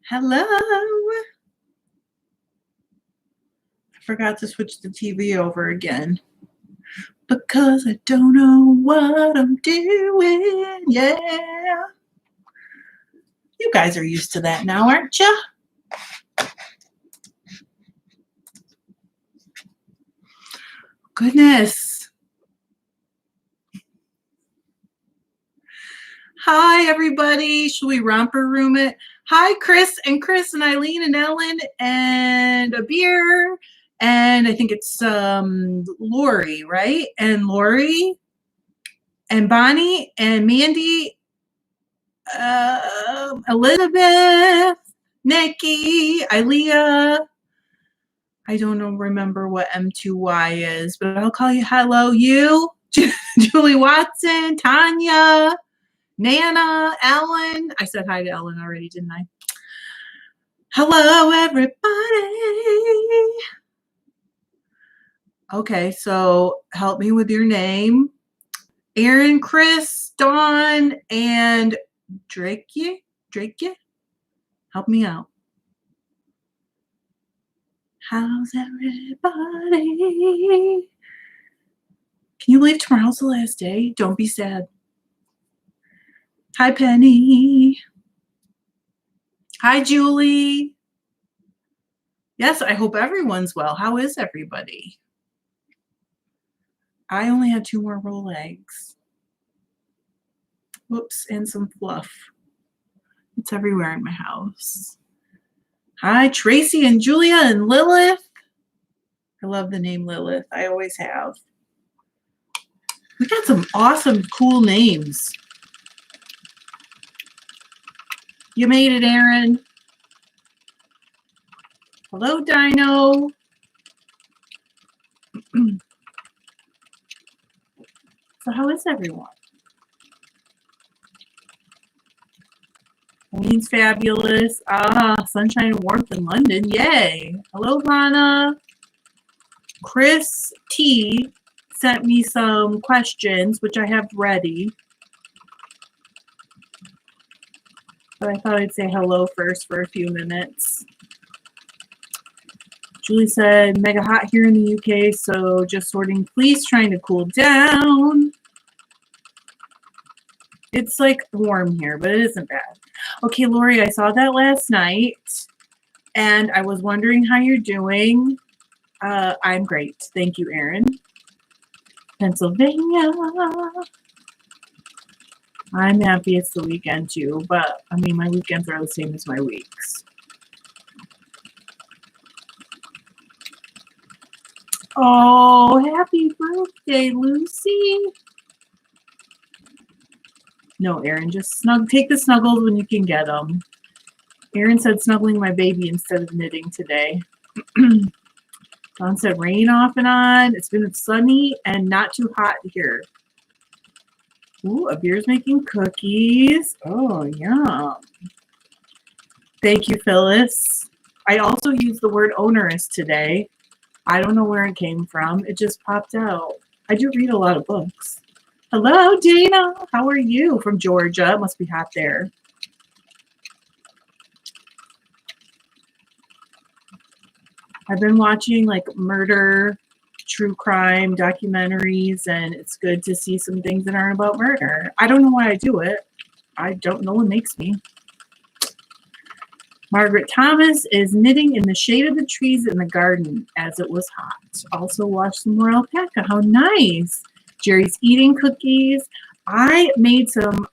Hello. I forgot to switch the TV over again because I don't know what I'm doing. Yeah. You guys are used to that now, aren't you? Goodness. Hi, everybody. Should we romper room it? Hi, Chris and Eileen and Ellen and a beer. And I think it's Lori, right? And Lori and Bonnie and Mandy, Elizabeth, Nikki, Ilea. I don't remember what M2Y is, but I'll call you hello, you, Julie Watson, Tanya, Nana, Ellen. I said hi to Ellen already, didn't I? Hello, everybody. Okay, so help me with your name. Aaron, Chris, Dawn, and Drake. Help me out. How's everybody? Can you believe tomorrow's the last day? Don't be sad. Hi, Penny. Hi, Julie. Yes, I hope everyone's well. How is everybody? I only had 2 more roll eggs. Whoops, and some fluff. It's everywhere in my house. Hi, Tracy and Julia and Lilith. I love the name Lilith. I always have. We got some awesome, cool names. You made it, Aaron. Hello, Dino. So how is everyone? Wayne's fabulous. Sunshine and warmth in London. Yay. Hello, Lana. Chris T sent me some questions, which I have ready. But I thought I'd say hello first for a few minutes. Julie said, mega hot here in the UK, so just sorting fleece, trying to cool down. It's like warm here, but it isn't bad. Okay, Lori, I saw that last night, and I was wondering how you're doing. I'm great. Thank you, Aaron. Pennsylvania. I'm happy it's the weekend, too, but, I mean, my weekends are the same as my weeks. Oh, happy birthday, Lucy. No, Aaron, just take the snuggles when you can get them. Aaron said snuggling my baby instead of knitting today. Dawn said rain off and on. It's been sunny and not too hot here. Ooh, a beer's making cookies. Oh, yum. Thank you, Phyllis. I also used the word onerous today. I don't know where it came from. It just popped out. I do read a lot of books. Hello, Dana. How are you? From Georgia. It must be hot there. I've been watching like murder, true crime documentaries, and it's good to see some things that aren't about murder. I don't know why I do it. I don't know what makes me. Margaret Thomas is knitting in the shade of the trees in the garden as it was hot. Also watched some more alpaca. How nice. Jerry's eating cookies. I made some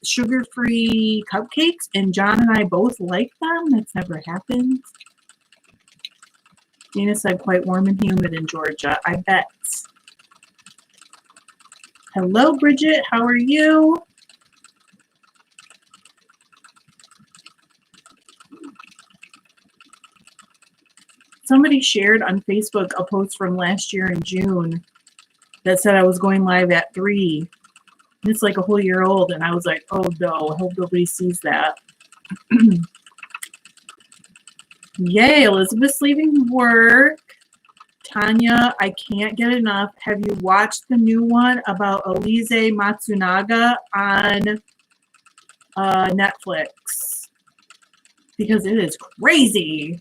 sugar-free cupcakes, and John and I both like them. That's never happened. Dana said quite warm and humid in Georgia. I bet. Hello, Bridget. How are you? Somebody shared on Facebook a post from last year in June that said I was going live at 3. And it's like a whole year old, and I was like, oh no, I hope nobody sees that. Yay, Elizabeth's leaving work. Tanya, I can't get enough. Have you watched the new one about Elise Matsunaga on Netflix? because it is crazy.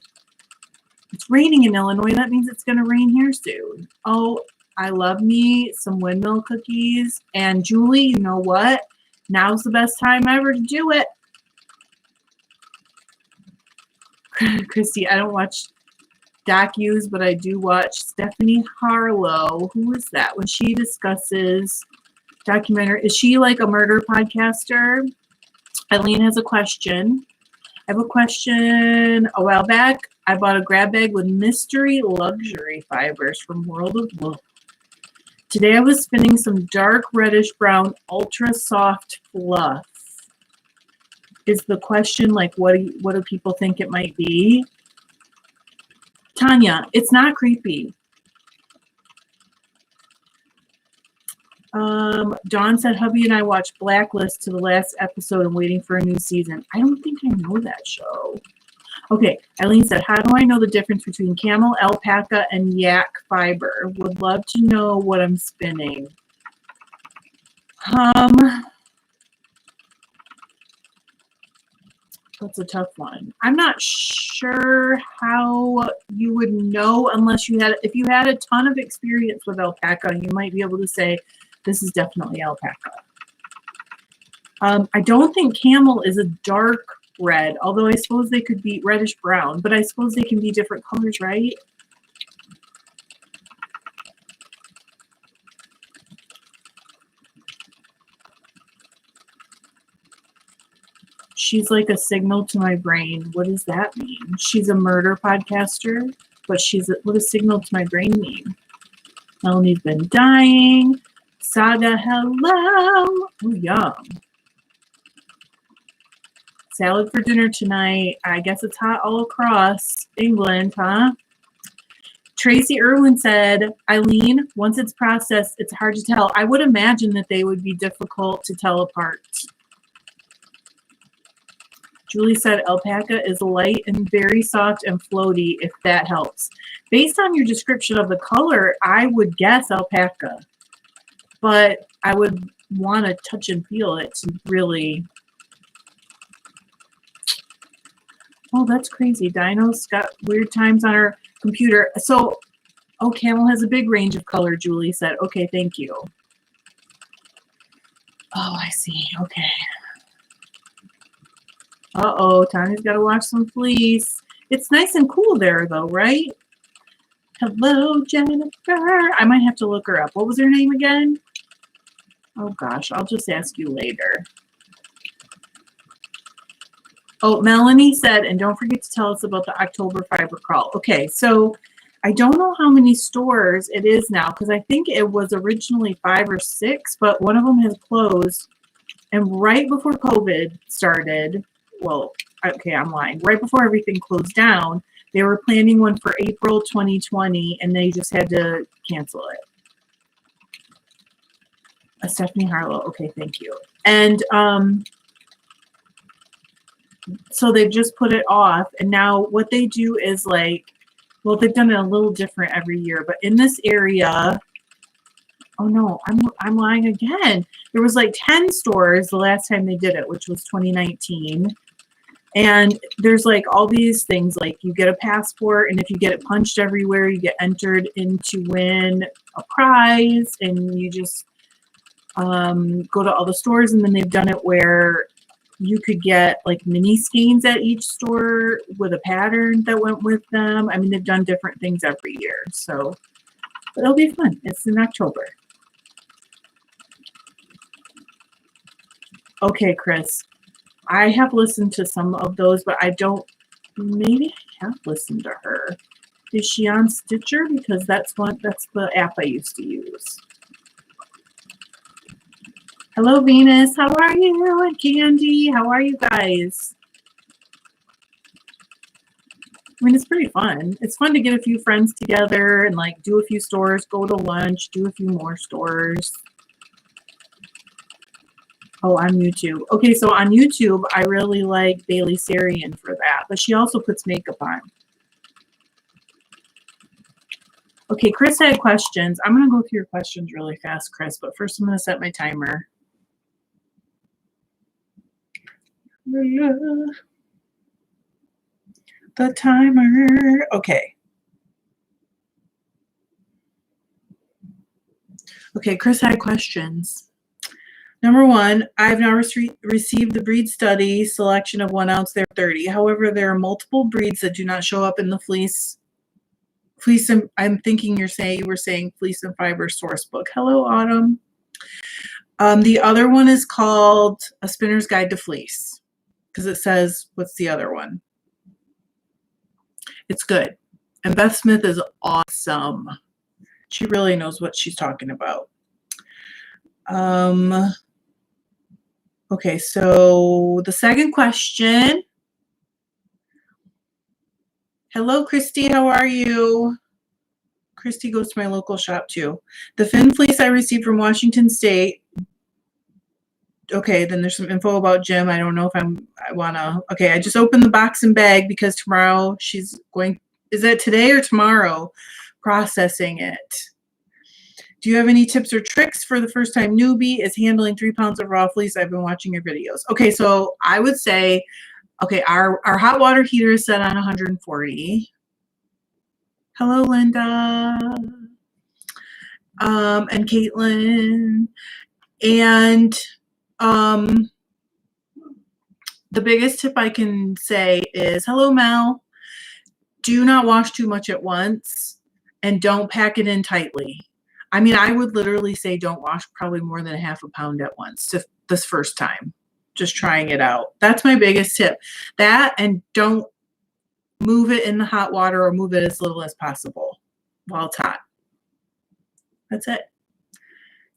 It's raining in Illinois. That means it's going to rain here soon. Oh, I love me some windmill cookies. And Julie, you know what? Now's the best time ever to do it. Christy, I don't watch docus, but I do watch Stephanie Harlow. Who is that? When she discusses documentary, is she like a murder podcaster? Eileen has a question. I have a question. A while back, I bought a grab bag with mystery luxury fibers from World of Loom. Today I was spinning some dark reddish brown ultra soft fluff. Is the question like what do people think it might be? Tanya, it's not creepy. Dawn said hubby and I watched Blacklist to the last episode and waiting for a new season. I don't think I know that show. Okay, Eileen said, how do I know the difference between camel, alpaca, and yak fiber? Would love to know what I'm spinning. That's a tough one. I'm not sure how you would know unless you had, if you had a ton of experience with alpaca, you might be able to say, this is definitely alpaca. I don't think camel is a dark red, although I suppose they could be reddish brown, but I suppose they can be different colors, right? She's like a signal to my brain. What does that mean? She's a murder podcaster, but what does signal to my brain mean? Melanie's been dying. Saga, hello. Oh, yum. Salad for dinner tonight. I guess it's hot all across England, huh? Tracy Irwin said, Eileen, once it's processed, it's hard to tell. I would imagine that they would be difficult to tell apart. Julie said, alpaca is light and very soft and floaty, if that helps. Based on your description of the color, I would guess alpaca. But I would want to touch and feel it to really... Oh, that's crazy. Dino's got weird times on her computer. So, oh, camel has a big range of color, Julie said. Okay, thank you. Oh, I see. Okay. Uh-oh, Tanya's got to watch some Fleece. It's nice and cool there, though, right? Hello, Jennifer. I might have to look her up. What was her name again? Oh, gosh. I'll just ask you later. Oh, Melanie said, and don't forget to tell us about the October fiber crawl. Okay, so I don't know how many stores it is now because I think it was originally 5 or 6, but one of them has closed. And right before COVID started, well, okay, I'm lying. Right before everything closed down, they were planning one for April 2020, and they just had to cancel it. Stephanie Harlow. Okay, thank you. And so they've just put it off, and now what they do is like, well, they've done it a little different every year, but in this area, oh no, I'm lying again. There was like 10 stores the last time they did it, which was 2019. And there's like all these things, like you get a passport, and if you get it punched everywhere, you get entered in to win a prize, and you just go to all the stores. And then they've done it where you could get like mini skeins at each store with a pattern that went with them. I mean, they've done different things every year, so it'll be fun. It's in October. Okay, Chris, I have listened to some of those, but I don't, maybe I have listened to her. Is she on Stitcher? Because that's the app I used to use. Hello, Venus. How are you? And Candy, how are you guys? I mean, it's pretty fun. It's fun to get a few friends together and like do a few stores, go to lunch, do a few more stores. Oh, on YouTube. Okay, so on YouTube, I really like Bailey Sarian for that, but she also puts makeup on. Okay, Chris had questions. I'm going to go through your questions really fast, Chris, but first I'm going to set my timer. the timer. Okay. Okay, Chris had questions. Number one, I've now received the breed study selection of 1 ounce. They're 30. However, there are multiple breeds that do not show up in the fleece. And I'm thinking you were saying Fleece and Fiber source book. Hello, Autumn. The other one is called A Spinner's Guide to Fleece because it says, what's the other one? It's good. And Beth Smith is awesome. She really knows what she's talking about. Okay, so the second question. Hello, Christy. How are you? Christy goes to my local shop too. The Finn fleece I received from Washington State. Okay, then there's some info about Jim. I don't know if I want to. Okay, I just opened the box and bag because tomorrow she's going. Is that today or tomorrow? Processing it. Do you have any tips or tricks for the first time newbie is handling 3 pounds of raw fleece? I've been watching your videos. Okay, so I would say, okay, our hot water heater is set on 140. Hello, Linda. And Caitlin. And the biggest tip I can say is, hello, Mel. Do not wash too much at once and don't pack it in tightly. I mean, I would literally say don't wash probably more than ½ pound at once this first time, just trying it out. That's my biggest tip. That, and don't move it in the hot water or move it as little as possible while it's hot. That's it.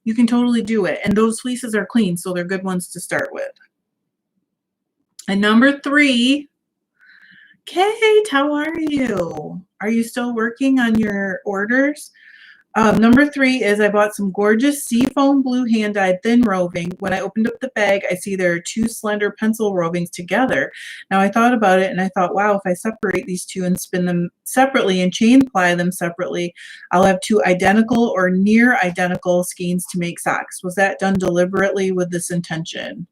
You can totally do it. And those fleeces are clean, so they're good ones to start with. And number 3, Kate, how are you? Are you still working on your orders? Number 3 is I bought some gorgeous seafoam blue hand-dyed thin roving. When I opened up the bag, I see there are 2 slender pencil rovings together. Now I thought about it and I thought, wow, if I separate these 2 and spin them separately and chain ply them separately, I'll have 2 identical or near identical skeins to make socks. Was that done deliberately with this intention?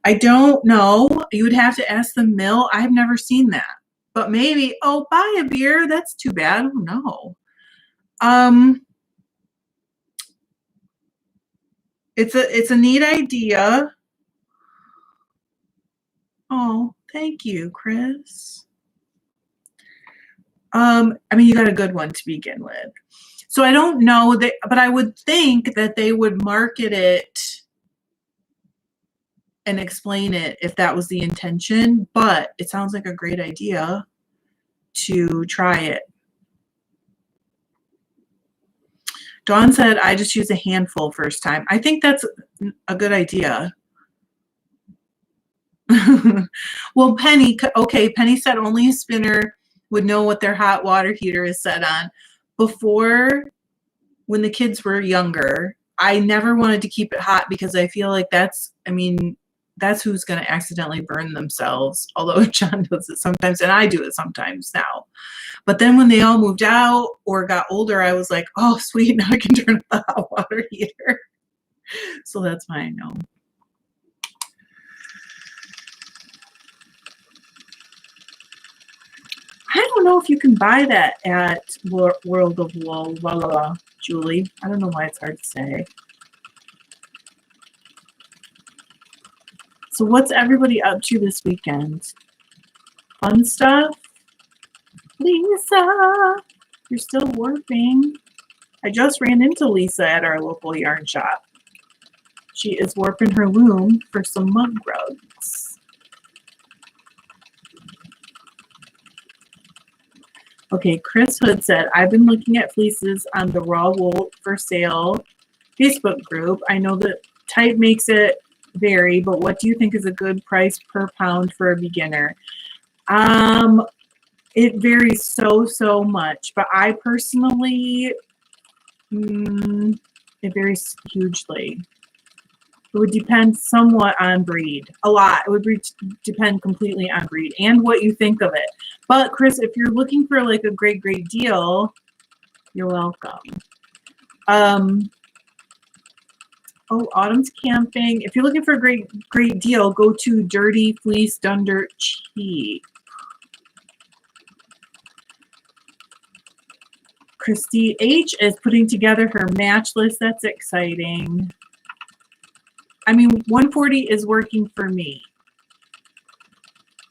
I don't know. You would have to ask the mill. I've never seen that. But maybe, oh, buy a beer. That's too bad. Oh, no. It's a neat idea. Oh, thank you, Chris. I mean, you got a good one to begin with. So I don't know that, but I would think that they would market it and explain it if that was the intention, but it sounds like a great idea to try it. Dawn said, I just use a handful first time. I think that's a good idea. Well, Penny, okay, Penny said only a spinner would know what their hot water heater is set on. Before, when the kids were younger, I never wanted to keep it hot because I feel like that's who's going to accidentally burn themselves, although John does it sometimes, and I do it sometimes now. But then when they all moved out or got older, I was like, oh, sweet, now I can turn on the hot water heater. So that's why I know. I don't know if you can buy that at World of Wool, Julie. I don't know why it's hard to say. So what's everybody up to this weekend? Fun stuff? Lisa, you're still warping. I just ran into Lisa at our local yarn shop. She is warping her loom for some mug rugs. Okay, Chris Hood said, I've been looking at fleeces on the Raw Wool for Sale Facebook group. I know that type makes it vary, but what do you think is a good price per pound for a beginner? It varies so much, but I personally, it varies hugely. It would depend somewhat on breed. A lot. It would depend completely on breed and what you think of it. But Chris, if you're looking for like a great deal, you're welcome. Oh, Autumn's camping. If you're looking for a great deal, go to Dirty Fleece Done Dirt Cheap. Christy H is putting together her match list. That's exciting. I mean, 140 is working for me.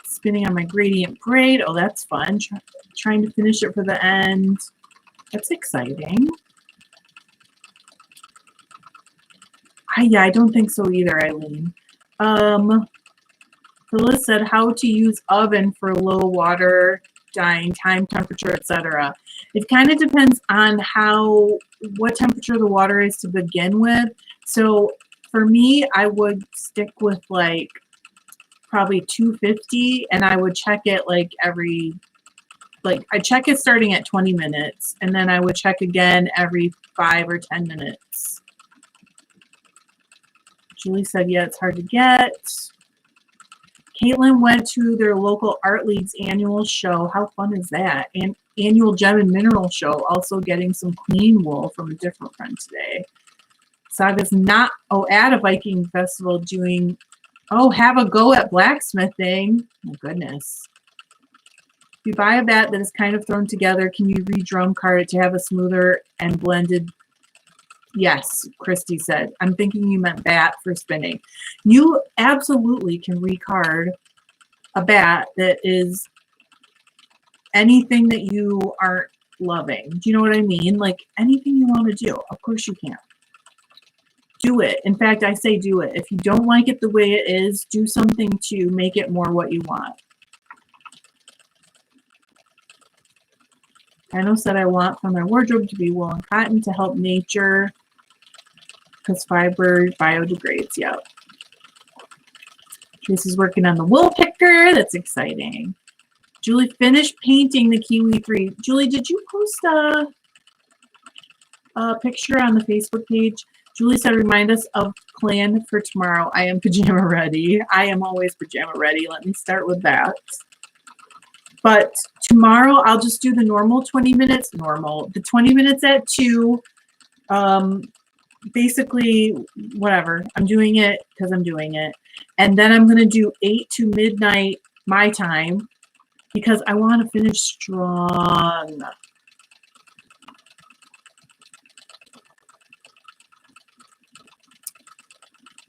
Spinning on my gradient braid. Oh, that's fun. Trying to finish it for the end. That's exciting. Yeah, I don't think so either, Eileen. Phyllis said how to use oven for low water dyeing, time, temperature, etc. It kind of depends on what temperature the water is to begin with. So for me, I would stick with like probably 250, and I would check it like I check it starting at 20 minutes, and then I would check again every 5 or 10 minutes. Julie said, yeah, it's hard to get. Caitlin went to their local Art League's annual show. How fun is that? And annual gem and mineral show, also getting some clean wool from a different friend today. Saga's not, at a Viking festival doing, have a go at blacksmithing. My goodness. If you buy a bat that is kind of thrown together, can you re-drum card it to have a smoother and blended? Yes, Christy said. I'm thinking you meant bat for spinning. You absolutely can recard a bat that is anything that you aren't loving. Do you know what I mean? Like anything you want to do. Of course you can. Do it. In fact, I say do it. If you don't like it the way it is, do something to make it more what you want. Anno said I want for my wardrobe to be wool and cotton to help nature because fiber biodegrades. Yep. Tracy's working on the wool picker. That's exciting. Julie finished painting the Kiwi 3. Julie, did you post a picture on the Facebook page? Julie said, remind us of plan for tomorrow. I am pajama ready. I am always pajama ready. Let me start with that. But tomorrow I'll just do the normal 20 minutes. The 20 minutes at 2. Basically, whatever. I'm doing it because I'm doing it. And then I'm going to do 8 to midnight my time because I want to finish strong.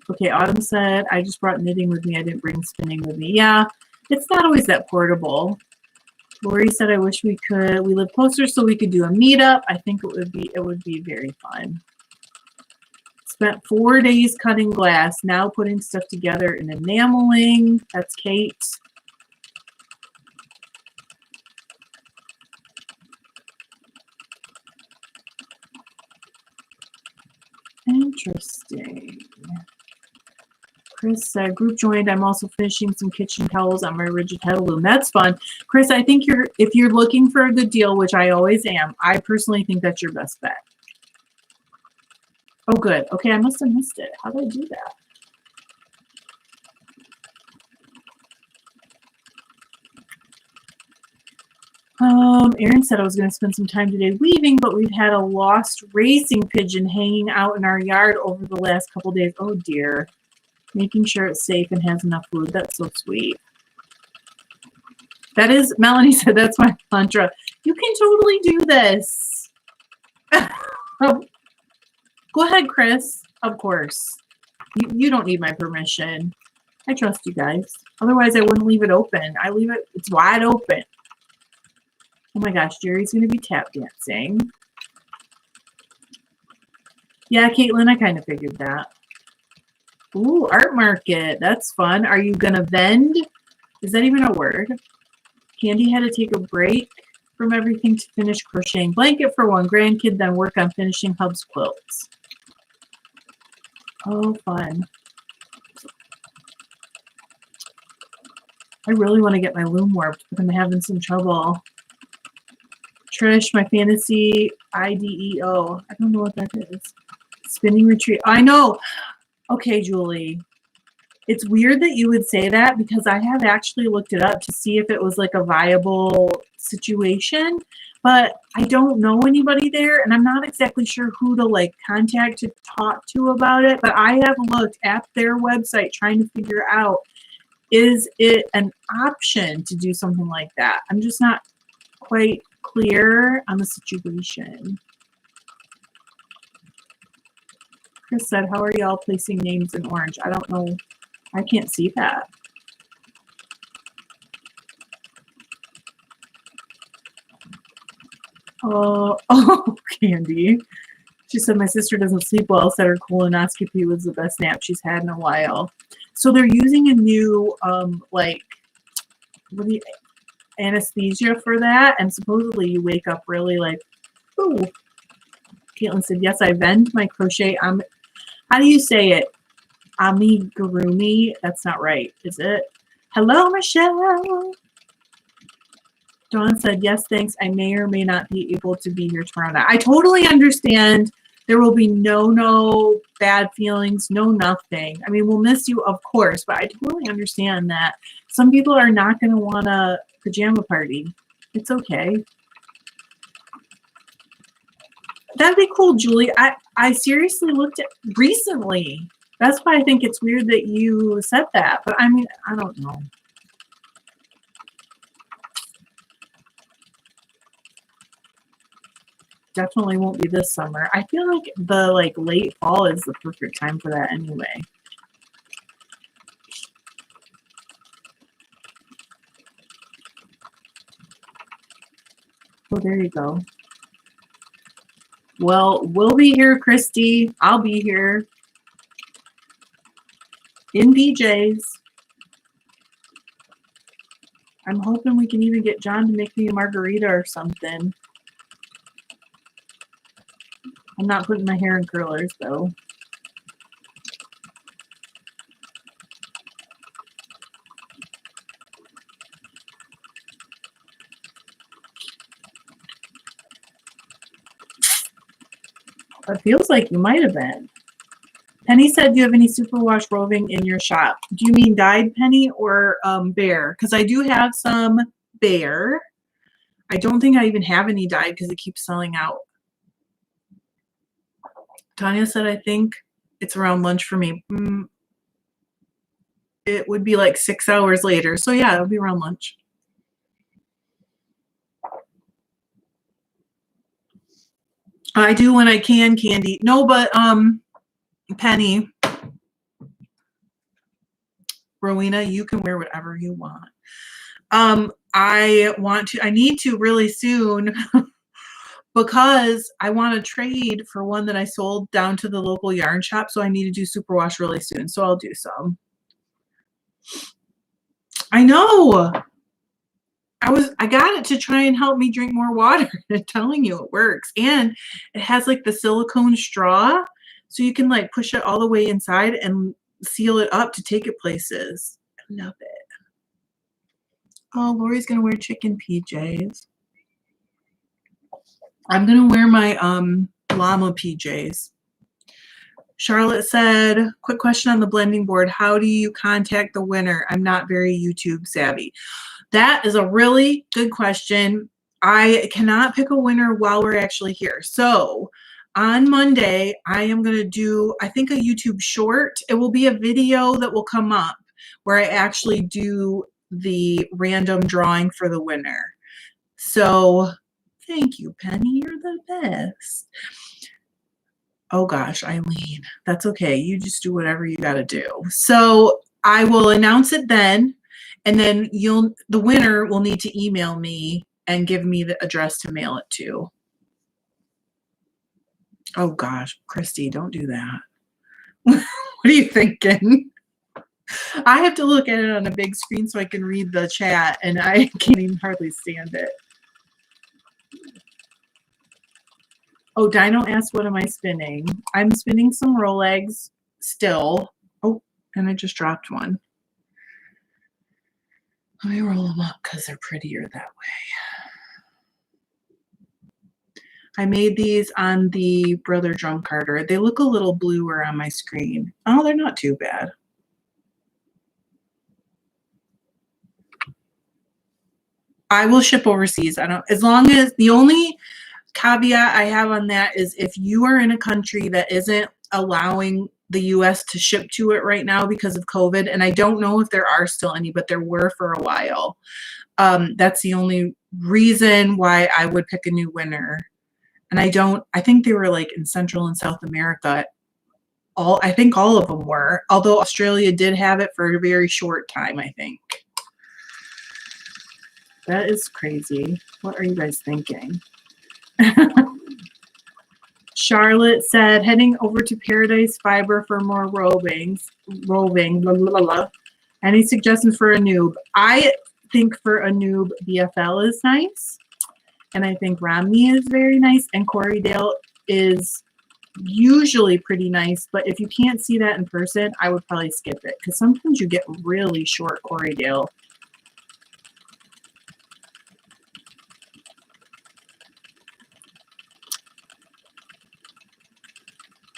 Okay, Autumn said, I just brought knitting with me. I didn't bring spinning with me. Yeah, it's not always that portable. Lori said, I wish we live closer so we could do a meetup. I think it would be very fun. Spent 4 days cutting glass, now putting stuff together and enameling. That's Kate. Interesting. Chris said, group joined. I'm also finishing some kitchen towels on my rigid head loom. That's fun. Chris, I think if you're looking for a good deal, which I always am, I personally think that's your best bet. Oh, good. Okay, I must have missed it. How did I do that? Erin said I was going to spend some time today weaving, but we've had a lost racing pigeon hanging out in our yard over the last couple days. Oh, dear. Making sure it's safe and has enough food. That's so sweet. That is, Melanie said, that's my mantra. You can totally do this. Go ahead, Chris. Of course. You don't need my permission. I trust you guys. Otherwise, I wouldn't leave it open. I leave it, it's wide open. Oh my gosh, Jerry's going to be tap dancing. Yeah, Caitlin, I kind of figured that. Ooh, art market. That's fun. Are you going to vend? Is that even a word? Candy had to take a break from everything to finish crocheting blanket for one grandkid, then work on finishing Hub's quilts. Oh, fun. I really want to get my loom warped, but I'm having some trouble. Trish, my fantasy IDEO. I don't know what that is. Spinning retreat. I know. Okay, Julie. It's weird that you would say that because I have actually looked it up to see if it was like a viable situation, but I don't know anybody there and I'm not exactly sure who to like contact to talk to about it, but I have looked at their website trying to figure out, is it an option to do something like that? I'm just not quite clear on the situation. Chris said, how are y'all placing names in orange? I don't know. I can't see that. Oh, Candy. She said, my sister doesn't sleep well. Said her colonoscopy was the best nap she's had in a while. So they're using a new, anesthesia for that. And supposedly you wake up really like, ooh. Caitlin said, yes, I vend my crochet. How do you say it? Amigurumi? That's not right, is it? Hello, Michelle. Dawn said, yes, thanks. I may or may not be able to be here tomorrow night. I totally understand. There will be no bad feelings, no nothing. I mean, we'll miss you, of course, but I totally understand that some people are not going to want a pajama party. It's okay. That'd be cool, Julie. I seriously looked at recently. That's why I think it's weird that you said that. But I mean, I don't know. Definitely won't be this summer. I feel like the late fall is the perfect time for that anyway. Oh, there you go. Well, we'll be here, Christy. I'll be here in PJs. I'm hoping we can even get John to make me a margarita or something. I'm not putting my hair in curlers, though. It feels like you might have been. Penny said, do you have any superwash roving in your shop? Do you mean dyed, Penny, or bare? Because I do have some bare. I don't think I even have any dyed because it keeps selling out. Tanya said, I think it's around lunch for me. It would be like 6 hours later. So yeah, it'll be around lunch. I do when I can, Candy. No, but Penny, Rowena, you can wear whatever you want. I need to really soon because I want to trade for one that I sold down to the local yarn shop. So I need to do superwash really soon. So I'll do some. I know. I got it to try and help me drink more water. I'm telling you, it works. And it has like the silicone straw. So you can like push it all the way inside and seal it up to take it places. I love it. Oh, Lori's going to wear chicken PJs. I'm going to wear my llama PJs. Charlotte said, quick question on the blending board. How do you contact the winner? I'm not very YouTube savvy. That is a really good question. I cannot pick a winner while we're actually here. So on Monday, I am going to do, I think, a YouTube short. It will be a video that will come up where I actually do the random drawing for the winner. So thank you, Penny. You're the best. Oh gosh, Eileen, that's okay. You just do whatever you got to do. So I will announce it then, and then the winner will need to email me and give me the address to mail it to. Oh gosh, Christy, don't do that. What are you thinking? I have to look at it on a big screen so I can read the chat, and I can't even hardly stand it. Oh, Dino asked, what am I spinning? I'm spinning some Rolex still. Oh, and I just dropped one. Let me roll them up because they're prettier that way. I made these on the Brother Drum Carter. They look a little bluer on my screen. Oh, they're not too bad. I will ship overseas. As long as the only caveat I have on that is if you are in a country that isn't allowing the US to ship to it right now because of COVID. And I don't know if there are still any, but there were for a while. That's the only reason why I would pick a new winner. And I think they were like in Central and South America. I think all of them were, although Australia did have it for a very short time, I think. That is crazy. What are you guys thinking? Charlotte said, heading over to Penultimate for more roving. Blah, blah, blah, blah. Any suggestions for a noob? I think for a noob, BFL is nice. And I think Romney is very nice. And Corriedale is usually pretty nice. But if you can't see that in person, I would probably skip it. Because sometimes you get really short Corriedale.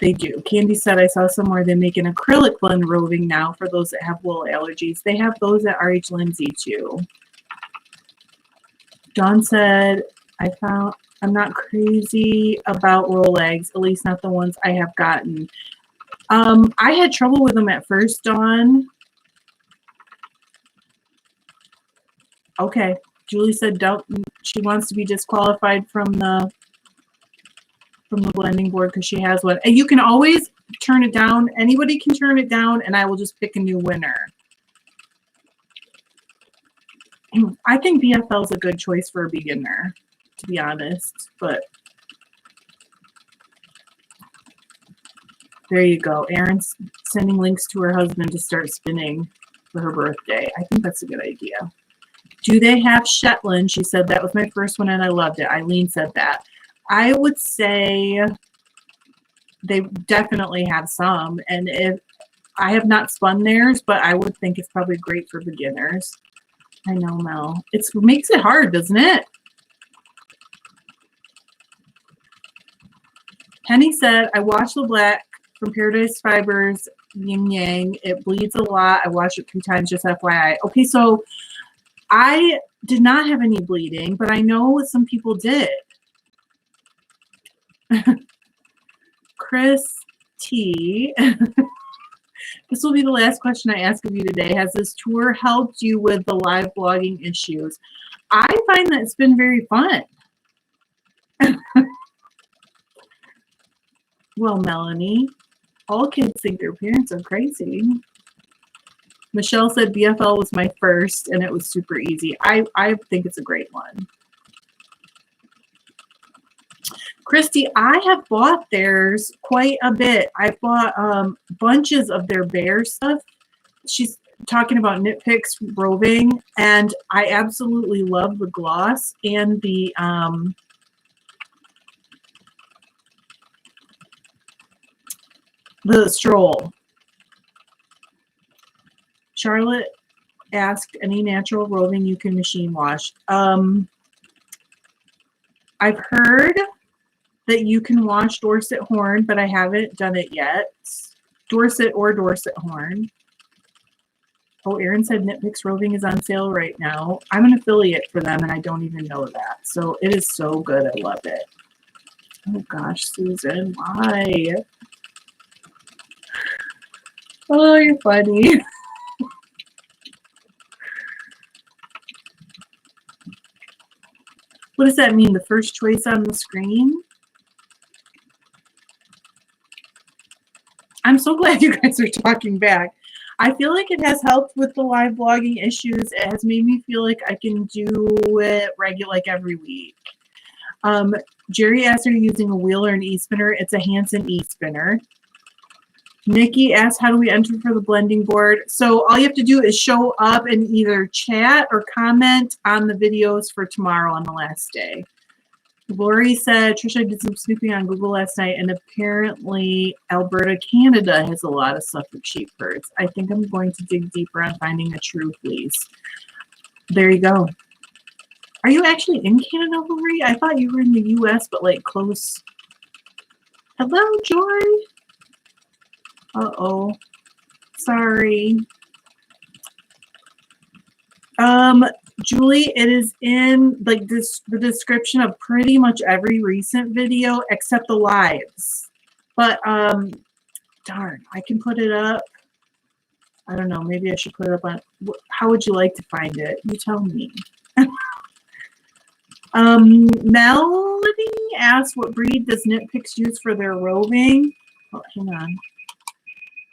They do. Candy said, I saw somewhere they make an acrylic blend roving now for those that have wool allergies. They have those at RH Lindsay too. Dawn said, I'm not crazy about roll eggs, at least not the ones I have gotten. I had trouble with them at first, Dawn. Okay. Julie said she wants to be disqualified from the blending board because she has one. And you can always turn it down. Anybody can turn it down, and I will just pick a new winner. I think BFL is a good choice for a beginner, to be honest. But there you go. Erin's sending links to her husband to start spinning for her birthday. I think that's a good idea. Do they have Shetland? She said, that was my first one and I loved it. Eileen said that. I would say they definitely have some. And if I have not spun theirs, but I would think it's probably great for beginners. I know, Mel. It makes it hard, doesn't it? Penny said, I watched the black from Penultimate's Yin Yang. It bleeds a lot. I watched it 3 times, just FYI. Okay, so I did not have any bleeding, but I know some people did. Chris T. This will be the last question I ask of you today. Has this tour helped you with the live blogging issues? I find that it's been very fun. Well, Melanie, all kids think their parents are crazy. Michelle said BFL was my first and it was super easy. I think it's a great one. Christy, I have bought theirs quite a bit. I've bought bunches of their bear stuff. She's talking about Nitpicks roving, and I absolutely love the gloss and the stroll. Charlotte asked, any natural roving you can machine wash? I've heard that you can wash Dorset horn, but I haven't done it yet. Dorset or Dorset horn. Oh, Erin said Nitpicks roving is on sale right now. I'm an affiliate for them, and I don't even know that. So it is so good. I love it. Oh, gosh, Susan, why? Oh, you're funny. What does that mean? The first choice on the screen? I'm so glad you guys are talking back. I feel like it has helped with the live blogging issues. It has made me feel like I can do it regular, like every week. Jerry asked, are you using a wheel or an e-spinner? It's a Hanson e-spinner. Nikki asked, how do we enter for the blending board? So all you have to do is show up and either chat or comment on the videos for tomorrow on the last day. Lori said, Trisha did some snooping on Google last night, and apparently Alberta, Canada has a lot of Suffolk sheep herds. I think I'm going to dig deeper on finding a true fleece. There you go. Are you actually in Canada, Lori? I thought you were in the U.S., but like close. Hello, Joy. Uh-oh. Sorry. Julie, it is in like the description of pretty much every recent video except the lives. But darn, I can put it up. I don't know. Maybe I should put it up on. How would you like to find it? You tell me. Melody asked, what breed does Knit Picks use for their roving? Oh, hang on.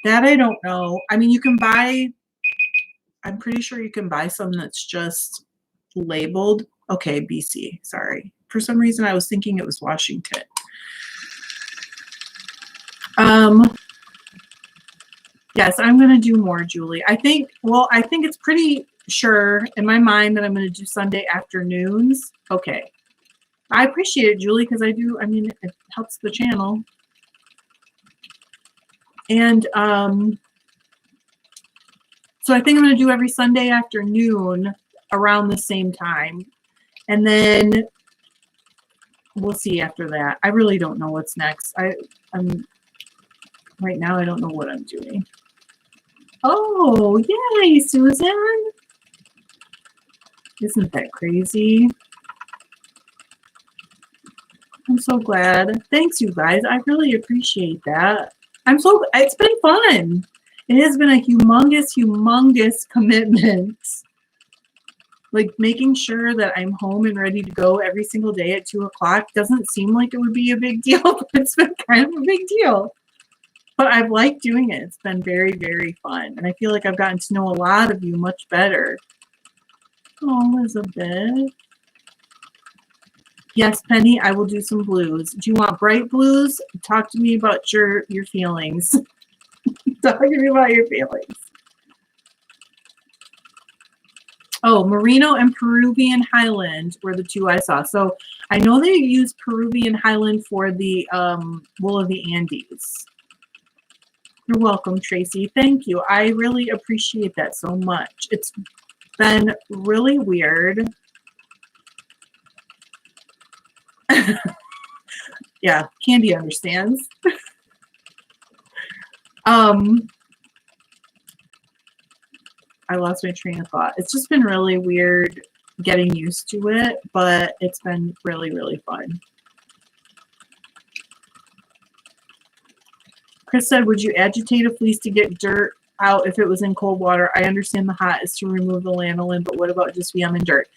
That I don't know. I mean, you can buy, I'm pretty sure you can buy some that's just labeled. Okay, BC, sorry. For some reason, I was thinking it was Washington. Yes, I'm going to do more, Julie. I think it's pretty sure in my mind that I'm going to do Sunday afternoons. Okay. I appreciate it, Julie, because I mean, it helps the channel. And so I think I'm going to do every Sunday afternoon around the same time. And then we'll see after that. I really don't know what's next. I'm right now, I don't know what I'm doing. Oh, yay, Susan. Isn't that crazy? I'm so glad. Thanks, you guys. I really appreciate that. It's been fun. It has been a humongous commitment. Like making sure that I'm home and ready to go every single day at 2 o'clock doesn't seem like it would be a big deal, but it's been kind of a big deal. But I've liked doing it. It's been very, very fun. And I feel like I've gotten to know a lot of you much better. Oh, Elizabeth. Yes, Penny, I will do some blues. Do you want bright blues? Talk to me about your feelings. Talk to me about your feelings. Oh, Merino and Peruvian Highland were the two I saw. So I know they use Peruvian Highland for the wool of the Andes. You're welcome, Tracy. Thank you. I really appreciate that so much. It's been really weird. Yeah, Candy understands. I lost my train of thought. It's just been really weird getting used to it, but it's been really, really fun. Chris said, would you agitate a fleece to get dirt out if it was in cold water? I understand the hot is to remove the lanolin, but what about just VM and dirt?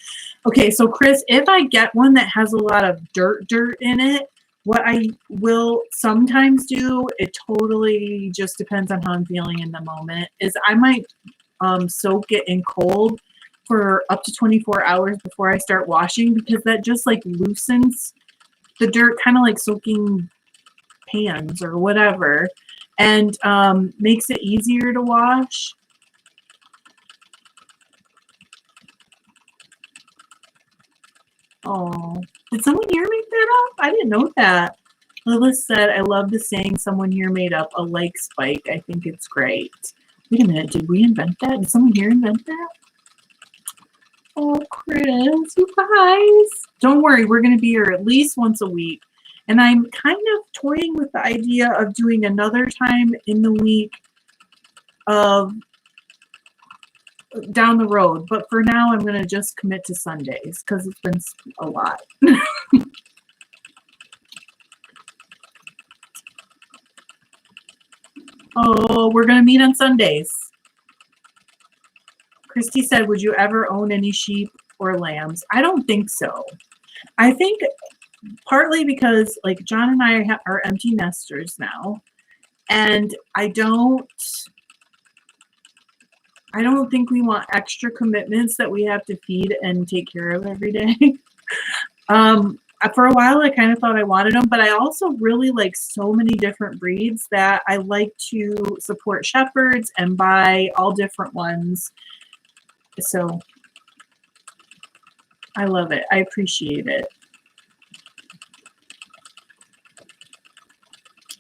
Okay, so Chris, if I get one that has a lot of dirt in it, what I will sometimes do, it totally just depends on how I'm feeling in the moment, is I might soak it in cold for up to 24 hours before I start washing, because that just like loosens the dirt, kind of like soaking pans or whatever, and makes it easier to wash. Oh, did someone here make that up? I didn't know that. Lilith said, I love the saying someone here made up, a like spike. I think it's great. Wait a minute, did we invent that? Did someone here invent that? Oh, Chris, you guys. Don't worry, we're going to be here at least once a week. And I'm kind of toying with the idea of doing another time in the week of down the road. But for now, I'm going to just commit to Sundays because it's been a lot. Oh, we're going to meet on Sundays. Christy said, would you ever own any sheep or lambs? I don't think so. I think partly because like John and I are empty nesters now, and I don't think we want extra commitments that we have to feed and take care of every day. For a while, I kind of thought I wanted them, but I also really like so many different breeds that I like to support shepherds and buy all different ones. So I love it. I appreciate it.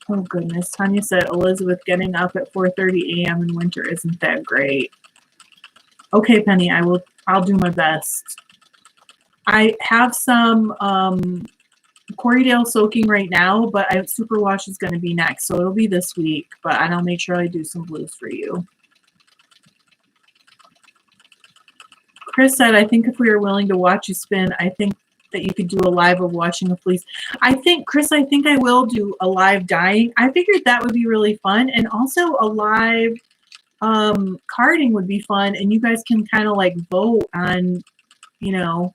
Oh, goodness. Tanya said, Elizabeth, getting up at 4:30 a.m. in winter isn't that great. Okay, Penny, I'll do my best. I have some Corriedale soaking right now, but Superwash is going to be next, so it'll be this week, but I'll make sure I do some blues for you. Chris said, I think if we were willing to watch you spin, I think that you could do a live of washing a fleece. I think, Chris, I think I will do a live dyeing. I figured that would be really fun. And also a live carding would be fun. And you guys can kind of like vote on, you know,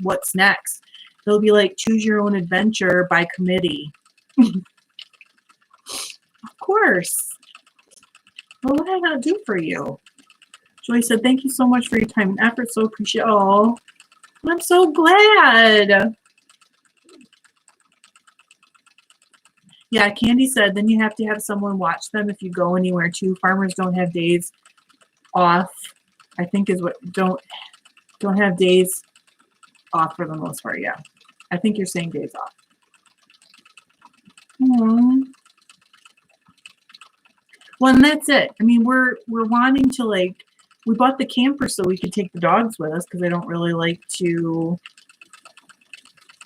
what's next. It'll be like choose your own adventure by committee. Of course. What would I not do for you? Joy said, thank you so much for your time and effort. So appreciate. Oh, I'm so glad. Yeah, Candy said, then you have to have someone watch them if you go anywhere too. Farmers don't have days off, I think is what, don't have days off for the most part. Yeah, I think you're saying days off. Well, and that's it. I mean, we're wanting to, like, we bought the camper so we could take the dogs with us because I don't really like to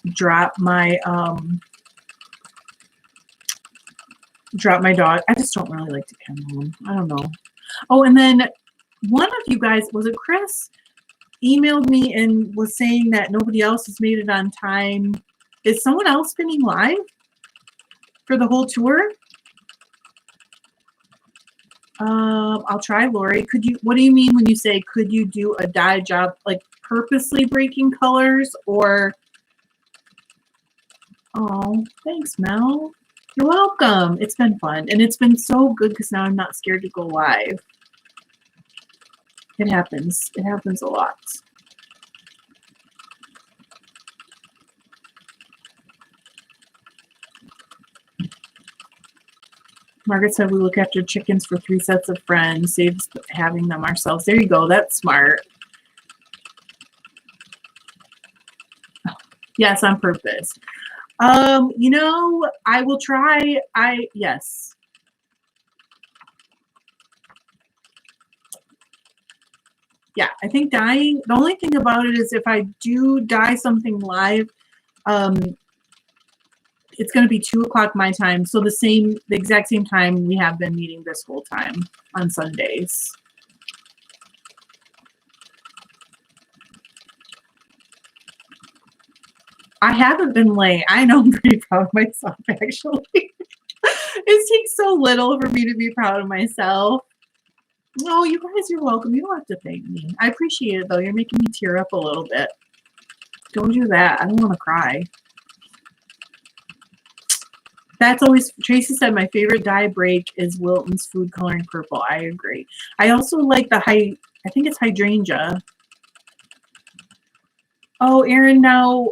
drop my dog. I just don't really like to kennel them. I don't know. Oh, and then one of you guys, was it Chris, emailed me and was saying that nobody else has made it on time. Is someone else spinning live for the whole tour? I'll try, Lori. Could you, what do you mean when you say, could you do a dye job, like purposely breaking colors or? Oh, thanks, Mel. You're welcome. It's been fun. And it's been so good because now I'm not scared to go live. It happens. It happens a lot. Margaret said we look after chickens for 3 sets of friends, saves having them ourselves. There you go. That's smart. Yes, on purpose. You know, I will try. Yes. Yeah, I think dyeing, the only thing about it is if I do dye something live, it's going to be 2 o'clock my time. So the exact same time we have been meeting this whole time on Sundays. I haven't been late. I know I'm pretty proud of myself, actually. It takes so little for me to be proud of myself. Oh, you guys, you're welcome. You don't have to thank me. I appreciate it, though. You're making me tear up a little bit. Don't do that. I don't want to cry. That's always, Tracy said, my favorite dye break is Wilton's Food Coloring Purple. I agree. I also like the I think it's hydrangea. Oh, Erin, now,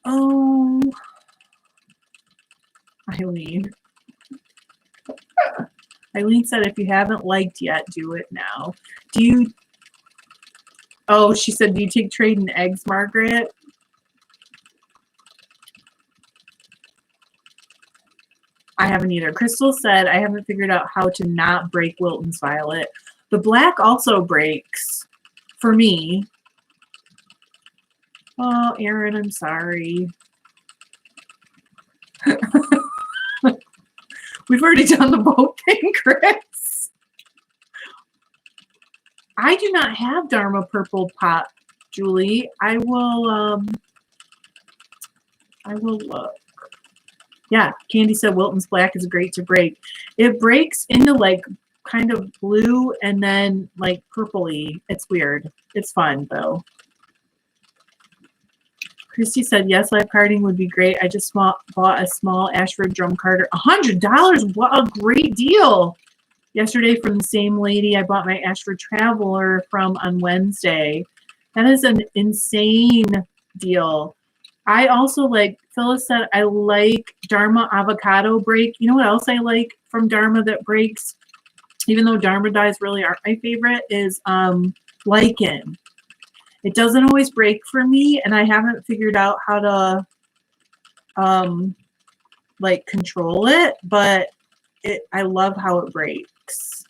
oh, Eileen. Eileen said, if you haven't liked yet, do it now. Do you, oh, she said, do you take trade in eggs, Margaret? I haven't either. Crystal said, I haven't figured out how to not break Wilton's Violet. The black also breaks for me. Oh, Erin, I'm sorry. We've already done the boat thing, Chris. I do not have Dharma Purple Pop, Julie. I will look. Yeah, Candy said Wilton's Black is great to break. It breaks into like kind of blue and then like purpley. It's weird. It's fun though. Christy said, yes, live carding would be great. I just bought a small Ashford drum carder. $100. What a great deal. Yesterday from the same lady I bought my Ashford Traveler from on Wednesday. That is an insane deal. I also like, Phyllis said, I like Dharma Avocado Break. You know what else I like from Dharma that breaks? Even though Dharma dyes really aren't my favorite, is Lichen. It doesn't always break for me, and I haven't figured out how to like control it, but I love how it breaks.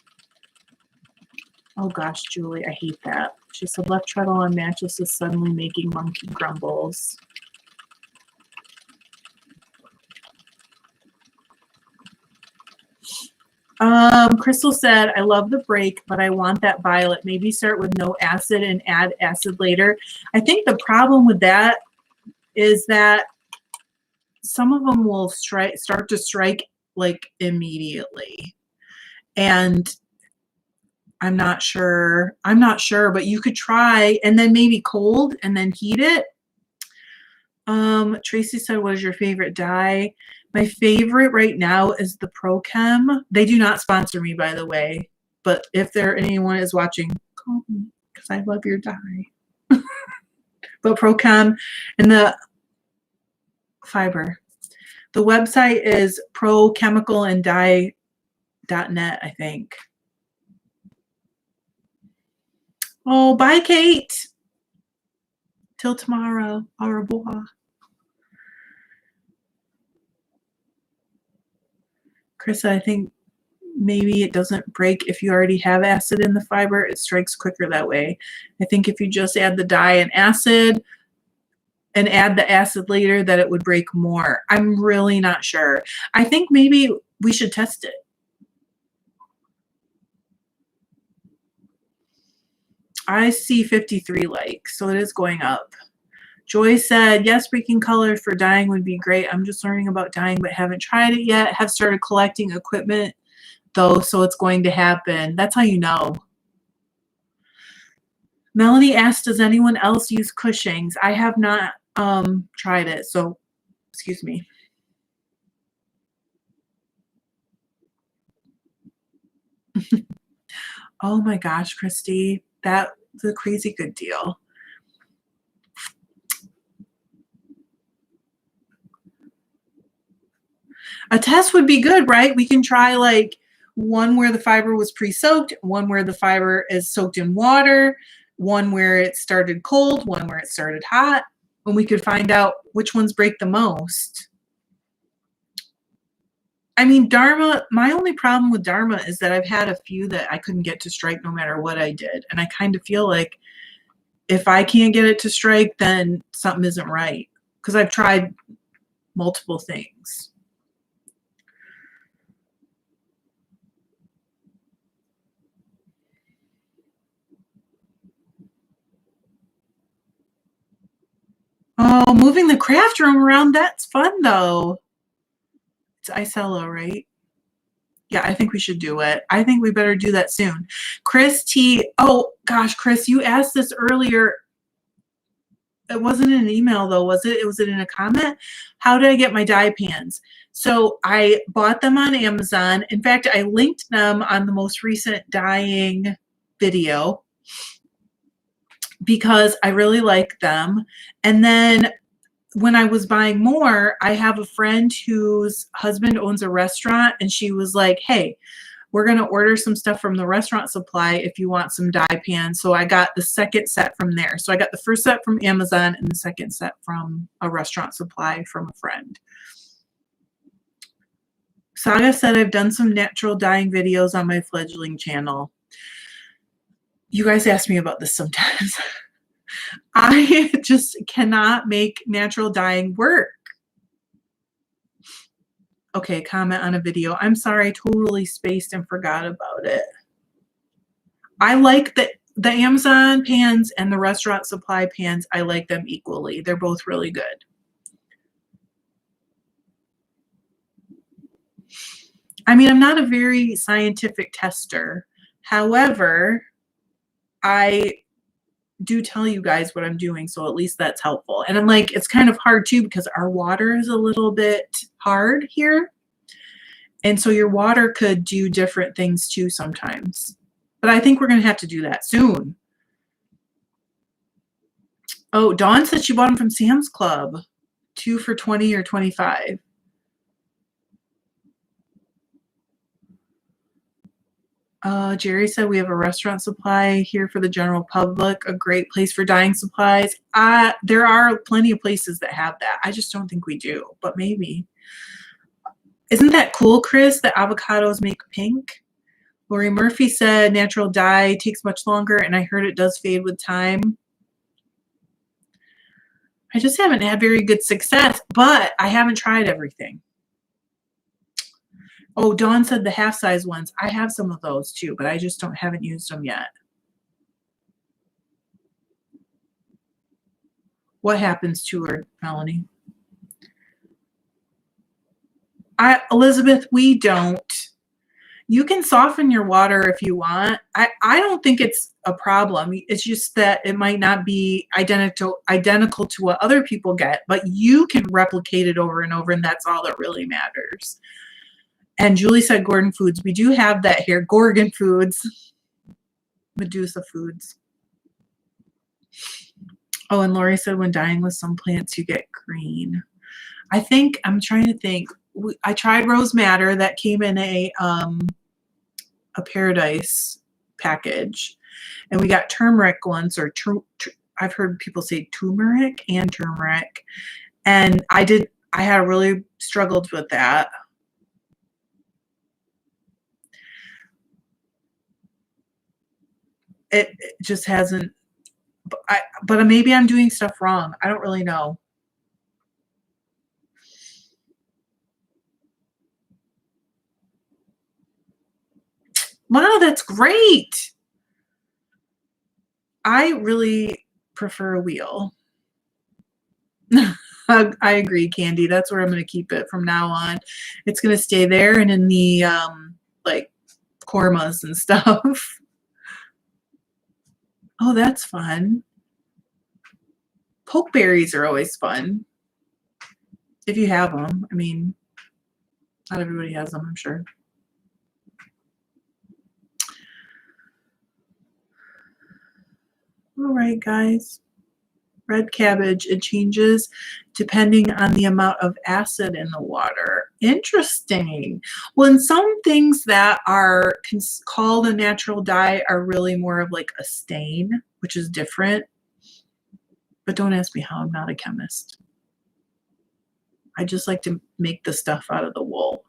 Oh gosh, Julie, I hate that. She said left treadle on mattress is suddenly making monkey grumbles. Crystal said, I love the break, but I want that violet. Maybe start with no acid and add acid later. I think the problem with that, is that some of them will start to strike like immediately. And I'm not sure, but you could try and then maybe cold and then heat it. Tracy said, what is your favorite dye? My favorite right now is the Pro Chem. They do not sponsor me, by the way, but if anyone is watching, call me because I love your dye. But Pro Chem and the fiber. The website is prochemicalanddye.net, I think. Oh, bye, Kate. Till tomorrow. Au revoir. Chris, I think maybe it doesn't break if you already have acid in the fiber. It strikes quicker that way. I think if you just add the dye and acid and add the acid later, that it would break more. I'm really not sure. I think maybe we should test it. I see 53 likes, so it is going up. Joy said, yes, breaking color for dyeing would be great. I'm just learning about dyeing, but haven't tried it yet. Have started collecting equipment, though, so it's going to happen. That's how you know. Melanie asked, does anyone else use Cushing's? I have not tried it, so excuse me. Oh my gosh, Christy, that's a crazy good deal. A test would be good, right? We can try like one where the fiber was pre-soaked, one where the fiber is soaked in water, one where it started cold, one where it started hot, and we could find out which ones break the most. I mean, Dharma, my only problem with Dharma is that I've had a few that I couldn't get to strike no matter what I did. And I kind of feel like if I can't get it to strike, then something isn't right. Because I've tried multiple things. Oh, moving the craft room around, that's fun though. It's Icello, right? Yeah, I think we should do it. I think we better do that soon. Chris T. Oh, gosh, Chris, you asked this earlier. It wasn't in an email, though, was it? Was it in a comment? How did I get my dye pans? So I bought them on Amazon. In fact, I linked them on the most recent dyeing video because I really like them. And then when I was buying more, I have a friend whose husband owns a restaurant, and she was like, hey, we're going to order some stuff from the restaurant supply if you want some dye pans. So I got the second set from there. So I got the first set from Amazon and the second set from a restaurant supply from a friend. Saga said, I've done some natural dyeing videos on my fledgling channel. You guys ask me about this sometimes. I just cannot make natural dyeing work. Okay, comment on a video. I'm sorry, I totally spaced and forgot about it. I like the Amazon pans and the restaurant supply pans. I like them equally. They're both really good. I mean, I'm not a very scientific tester. However, I do tell you guys what I'm doing, so at least that's helpful. And I'm like, it's kind of hard too because our water is a little bit hard here. And so your water could do different things too sometimes. But I think we're going to have to do that soon. Oh, Dawn said she bought them from Sam's Club. 2 for $20 or $25. Jerry said we have a restaurant supply here for the general public, a great place for dyeing supplies. There are plenty of places that have that. I just don't think we do, but maybe. Isn't that cool, Chris, that avocados make pink? Lori Murphy said natural dye takes much longer, and I heard it does fade with time. I just haven't had very good success, but I haven't tried everything. Oh, Dawn said the half-size ones. I have some of those too, but I just haven't used them yet. What happens to her, Melanie? Elizabeth, we don't. You can soften your water if you want. I don't think it's a problem. It's just that it might not be identical to what other people get, but you can replicate it over and over, and that's all that really matters. And Julie said Gordon Foods. We do have that here. Gorgon Foods. Medusa Foods. Oh, and Lori said when dyeing with some plants, you get green. I'm trying to think. I tried Rose Madder. That came in a Paradise package. And we got turmeric ones, or I've heard people say turmeric and turmeric. And I had really struggled with that. It just hasn't, but maybe I'm doing stuff wrong. I don't really know. Wow, that's great. I really prefer a wheel. I agree, Candy. That's where I'm going to keep it from now on. It's going to stay there and in the like kormas and stuff. Oh, that's fun. Pokeberries are always fun. If you have them. I mean, not everybody has them, I'm sure. All right, guys. Red cabbage, it changes depending on the amount of acid in the water. Interesting. Well, and some things that are called a natural dye are really more of like a stain, which is different. But don't ask me how. I'm not a chemist. I just like to make the stuff out of the wool.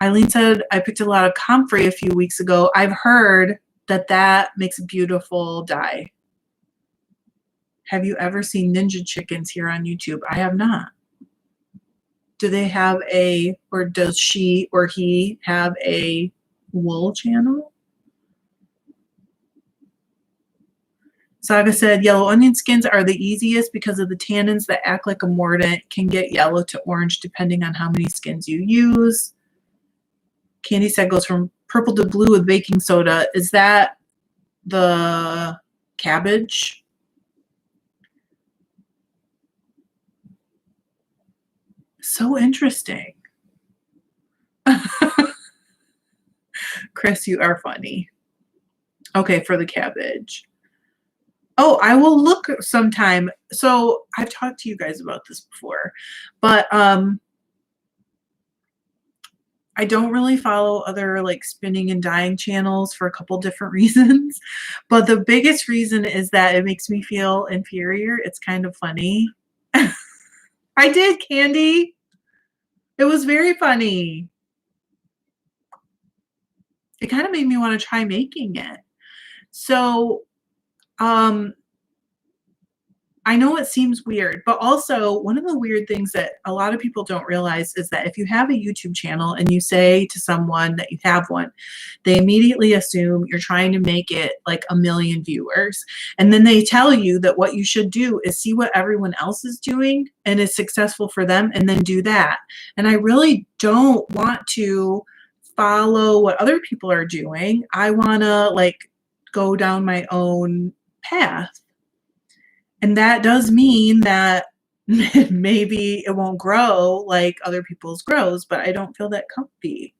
Eileen said, I picked a lot of comfrey a few weeks ago. I've heard that makes a beautiful dye. Have you ever seen Ninja Chickens here on YouTube? I have not. Do they have or does she or he have a wool channel? Saga said, yellow onion skins are the easiest because of the tannins that act like a mordant, can get yellow to orange depending on how many skins you use. Candy said goes from purple to blue with baking soda. Is that the cabbage? So interesting. Chris, you are funny. Okay, for the cabbage. Oh, I will look sometime. So I've talked to you guys about this before, but I don't really follow other like spinning and dyeing channels for a couple different reasons. But the biggest reason is that it makes me feel inferior. It's kind of funny. I did, Candy. It was very funny. It kind of made me want to try making it. So, I know it seems weird, but also one of the weird things that a lot of people don't realize is that if you have a YouTube channel and you say to someone that you have one, they immediately assume you're trying to make it like 1 million viewers. And then they tell you that what you should do is see what everyone else is doing and is successful for them and then do that. And I really don't want to follow what other people are doing. I want to like go down my own path. And that does mean that maybe it won't grow like other people's grows, but I don't feel that comfy.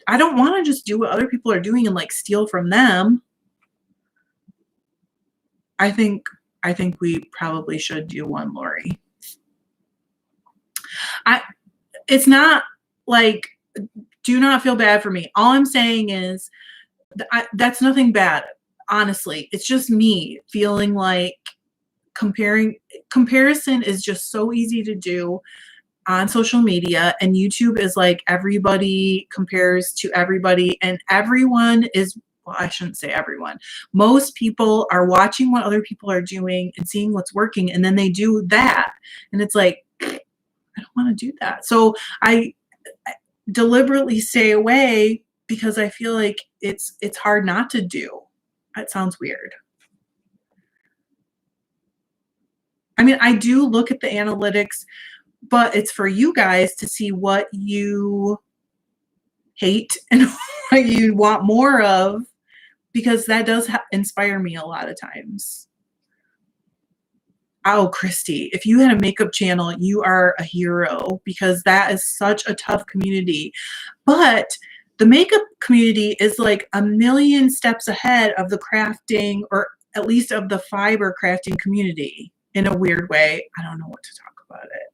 I don't want to just do what other people are doing and like steal from them. I think we probably should do one, Lori. It's not like, do not feel bad for me. All I'm saying is that's nothing bad. Honestly, it's just me feeling like comparison is just so easy to do on social media, and YouTube is like everybody compares to everybody, and everyone is, well, I shouldn't say everyone. Most people are watching what other people are doing and seeing what's working, and then they do that. And it's like, I don't want to do that. So I deliberately stay away because I feel like it's hard not to do. It sounds weird. I mean, I do look at the analytics, but it's for you guys to see what you hate and what you want more of, because that does inspire me a lot of times. Oh, Christy, if you had a makeup channel, you are a hero, because that is such a tough community. But the makeup community is like a million steps ahead of the crafting, or at least of the fiber crafting community in a weird way. I don't know what to talk about it.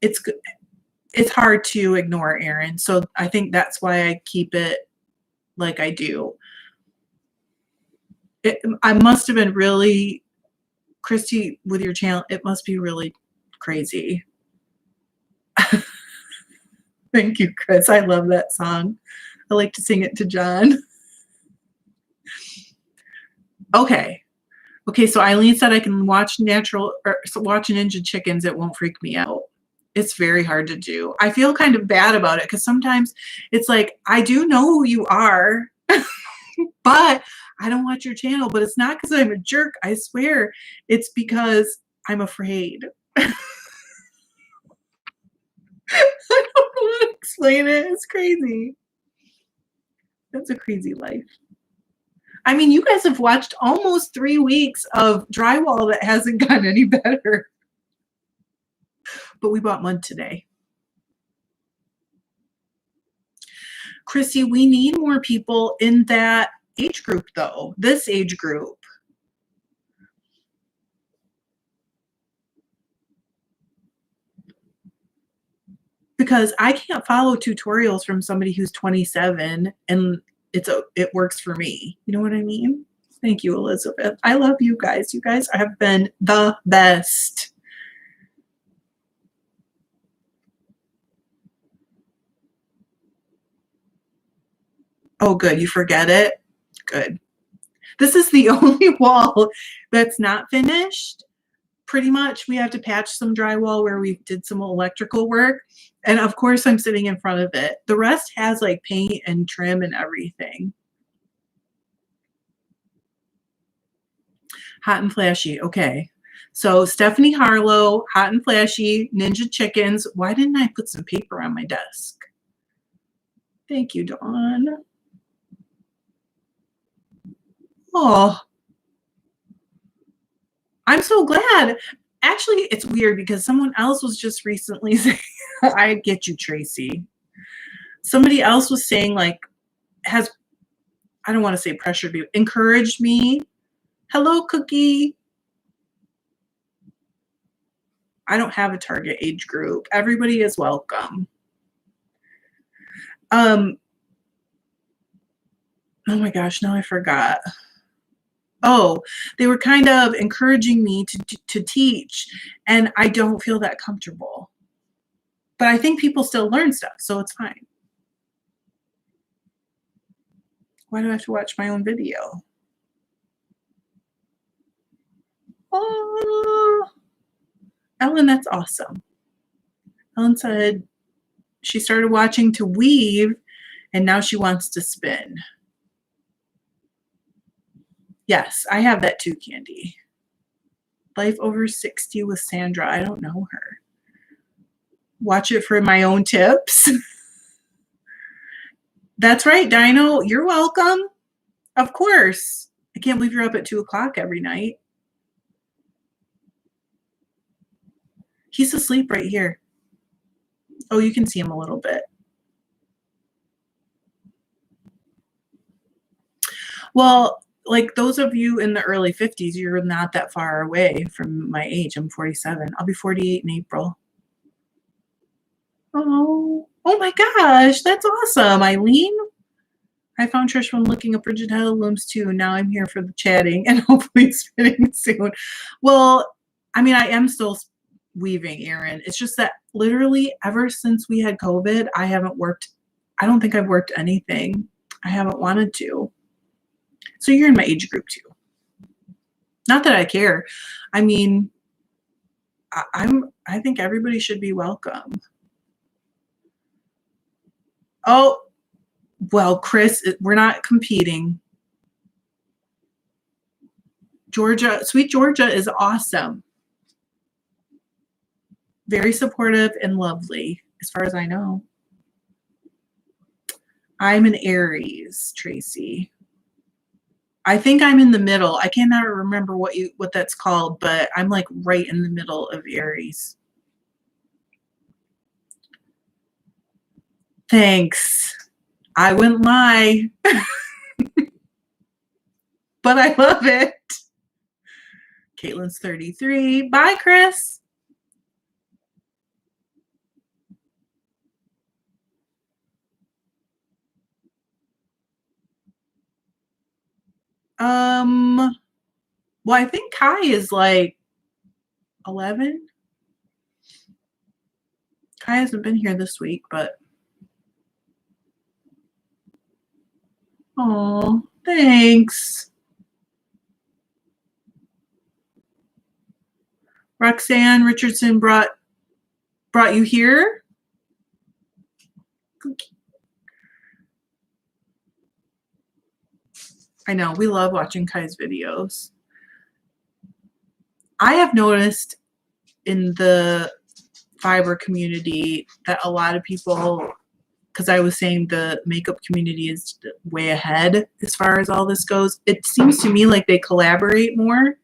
It's good. It's hard to ignore, Erin. So I think that's why I keep it like I do. I must have been really, Christy, with your channel, it must be really crazy. Thank you, Chris. I love that song. I like to sing it to John. Okay. Okay, so Eileen said I can watch watch Ninja Chickens. It won't freak me out. It's very hard to do. I feel kind of bad about it, because sometimes it's like, I do know who you are, but I don't watch your channel. But it's not because I'm a jerk. I swear. It's because I'm afraid. I don't know how to explain it. It's crazy. That's a crazy life. I mean, you guys have watched almost 3 weeks of drywall that hasn't gotten any better. But we bought mud today. Chrissy, we need more people in that age group, though. This age group. Because I can't follow tutorials from somebody who's 27 and it works for me. You know what I mean? Thank you, Elizabeth. I love you guys. You guys have been the best. Oh, good. You forget it? Good. This is the only wall that's not finished. Pretty much we have to patch some drywall where we did some electrical work. And of course I'm sitting in front of it. The rest has like paint and trim and everything. Hot and Flashy. Okay. So Stephanie Harlow, Hot and Flashy, Ninja Chickens. Why didn't I put some paper on my desk? Thank you, Dawn. Oh, I'm so glad. Actually, it's weird because someone else was just recently saying, I get you, Tracy. Somebody else was saying, like, I don't want to say pressured me, encouraged me. Hello, Cookie. I don't have a target age group. Everybody is welcome. Oh my gosh, now I forgot. Oh, they were kind of encouraging me to teach, and I don't feel that comfortable. But I think people still learn stuff, so it's fine. Why do I have to watch my own video? Oh, Ellen, that's awesome. Ellen said she started watching to weave, and now she wants to spin. Yes, I have that too, Candy. Life Over 60 with Sandra. I don't know her. Watch it for my own tips. That's right, Dino. You're welcome. Of course. I can't believe you're up at 2 o'clock every night. He's asleep right here. Oh, you can see him a little bit. Well, like those of you in the early 50s, you're not that far away from my age. I'm 47. I'll be 48 in April. Oh my gosh, that's awesome, Eileen. I found Trish from looking up rigid head looms too. Now I'm here for the chatting and hopefully spinning soon. Well, I mean, I am still weaving, Erin. It's just that literally ever since we had COVID, I haven't worked. I don't think I've worked anything. I haven't wanted to. So you're in my age group too. Not that I care. I mean, I think everybody should be welcome. Oh, well, Chris, we're not competing. Georgia, sweet Georgia is awesome. Very supportive and lovely, as far as I know. I'm an Aries, Tracy. I think I'm in the middle. I cannot remember what that's called, but I'm like right in the middle of Aries. Thanks. I wouldn't lie. But I love it. Caitlin's 33. Bye, Chris. Well, I think Kai is like 11. Kai hasn't been here this week, but oh, thanks. Roxanne Richardson brought you here. I know, we love watching Kai's videos. I have noticed in the fiber community that a lot of people, because I was saying the makeup community is way ahead as far as all this goes, it seems to me like they collaborate more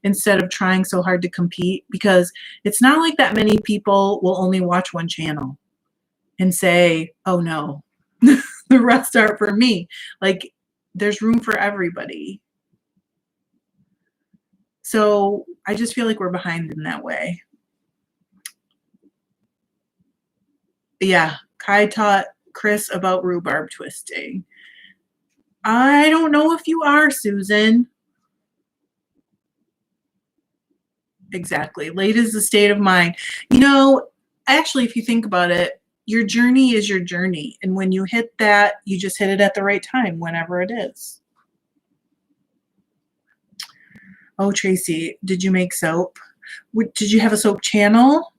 instead of trying so hard to compete, because it's not like that many people will only watch one channel and say, oh no, the rest aren't for me. Like, there's room for everybody. So I just feel like we're behind in that way. Yeah, Kai taught Chris about rhubarb twisting. I don't know if you are, Susan. Exactly. Late is the state of mind. You know, actually, if you think about it, your journey is your journey. And when you hit that, you just hit it at the right time, whenever it is. Oh, Tracy, did you make soap? Did you have a soap channel?